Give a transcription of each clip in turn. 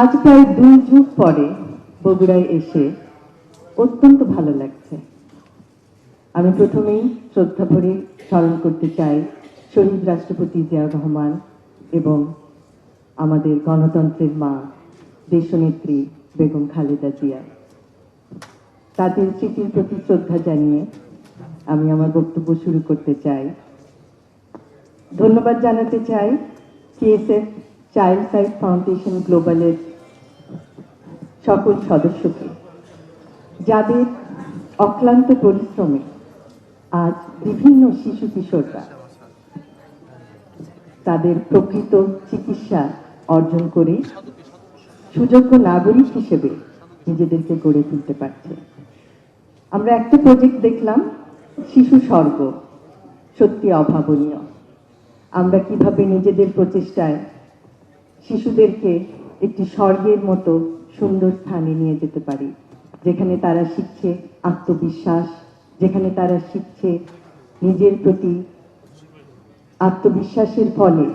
আজ প্রায় 2 যুগ পরে বগুড়ায় এসে অত্যন্ত ভালো লাগছে। আমি প্রথমেই শ্রদ্ধা ভরে স্মরণ করতে চাই শহীদ রাষ্ট্রপতি জিয়াউর রহমান এবং আমাদের গণতন্ত্রের মা দেশনেত্রী বেগম খালেদা জিয়া। তাদের স্মৃতির প্রতি শ্রদ্ধা জানিয়ে আমি আমার বক্তব্য শুরু করতে চাই। ধন্যবাদ জানাতে চাই সিএসএফ চাইল্ড সাইড ফাউন্ডেশন গ্লোবালের সকল সদস্যকে, যাদের অক্লান্ত পরিশ্রমে আজ বিভিন্ন শিশু কিশোররা তাদের প্রকৃত চিকিৎসা অর্জন করে সুযোগ্য নাগরিক হিসেবে নিজেদেরকে গড়ে তুলতে পারছে। আমরা একটা প্রজেক্ট দেখলাম, শিশু স্বর্গ, সত্যি অভাবনীয়। আমরা কিভাবে নিজেদের প্রচেষ্টায় শিশুদেরকে একটি স্বর্গের মতো সুন্দর স্থানে নিয়ে যেতে পারি, যেখানে তারা শিখছে আত্মবিশ্বাস, যেখানে তারা শিখছে নিজের প্রতি আত্মবিশ্বাসের ফলে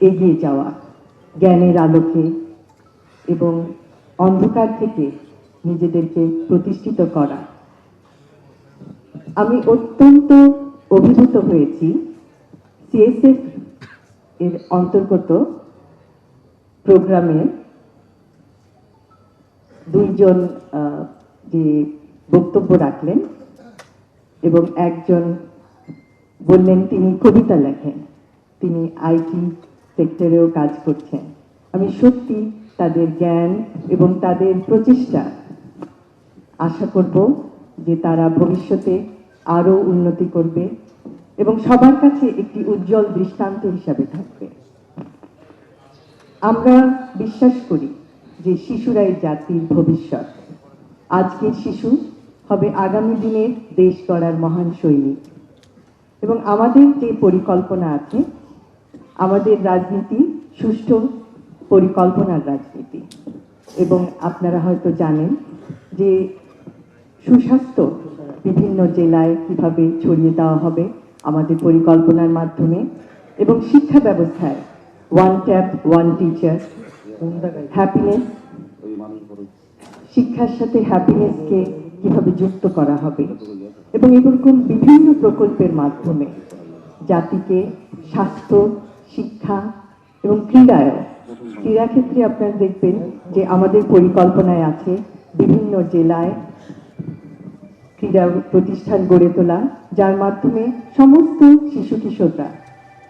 এগিয়ে যাওয়া, জ্ঞানের আলোকে এবং অন্ধকার থেকে নিজেদেরকে প্রতিষ্ঠিত করা। আমি অত্যন্ত অভিভূত হয়েছি সিএসএফ এর অন্তর্গত প্রোগ্রামে দুইজন যে বক্তব্য রাখলেন এবং একজন বললেন তিনি কবিতা লেখেন, তিনি আইটি সেক্টরেও কাজ করছেন। আমি সত্যি তাদের জ্ঞান এবং তাদের প্রচেষ্টা আশা করব যে তারা ভবিষ্যতে আরো উন্নতি করবে এবং সবার কাছে একটি উজ্জ্বল দৃষ্টান্ত হিসাবে থাকবে। আমরা বিশ্বাস করি যে শিশুরাই জাতির ভবিষ্যৎ। আজকের শিশু হবে আগামী দিনের দেশ গড়ার মহান সৈনিক। এবং আমাদের যে পরিকল্পনা আছে, আমাদের রাজনীতি সুষ্ঠু পরিকল্পনার রাজনীতি। এবং আপনারা হয়তো জানেন যে সুস্বাস্থ্য বিভিন্ন জেলায় কিভাবে ছড়িয়ে দেওয়া হবে আমাদের পরিকল্পনার মাধ্যমে, এবং শিক্ষা ব্যবস্থায় one tap one teacher, happiness, শিক্ষার সাথে হ্যাপিনেসকে কিভাবে যুক্ত করা হবে, এবং এরকম বিভিন্ন প্রকল্পের মাধ্যমে জাতিকে স্বাস্থ্য, শিক্ষা এবং ক্রীড়াক্ষেত্রে আপনারা দেখবেন যে আমাদের পরিকল্পনায় আছে বিভিন্ন জেলায় ক্রীড়া প্রতিষ্ঠান গড়ে তোলা, যার মাধ্যমে সমস্ত শিশু কিশোররা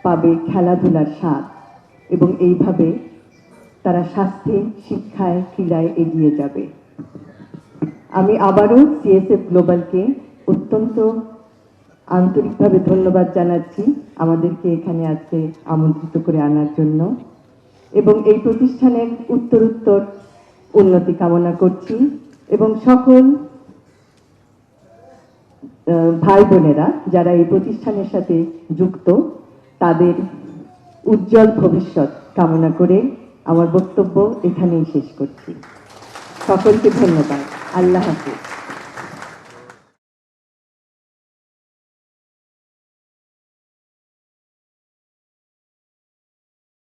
পাবে খেলাধুলার স্বাদ এবং এইভাবে তারা স্বাস্থ্যে, শিক্ষায়, ক্রীড়ায় এগিয়ে যাবে। আমি আবারও সিএসএফ গ্লোবালকে অত্যন্ত আন্তরিকভাবে ধন্যবাদ জানাচ্ছি আমাদেরকে এখানে আজকে আমন্ত্রিত করে আনার জন্য, এবং এই প্রতিষ্ঠানের উত্তরোত্তর উন্নতি কামনা করছি এবং সকল ভাই বোনেরা যারা এই প্রতিষ্ঠানের সাথে যুক্ত তাদের উজ্জ্বল ভবিষ্যৎ কামনা করে আমার বক্তব্য এখানেই শেষ করছি। সকলকে ধন্যবাদ। আল্লাহ হাফেজ।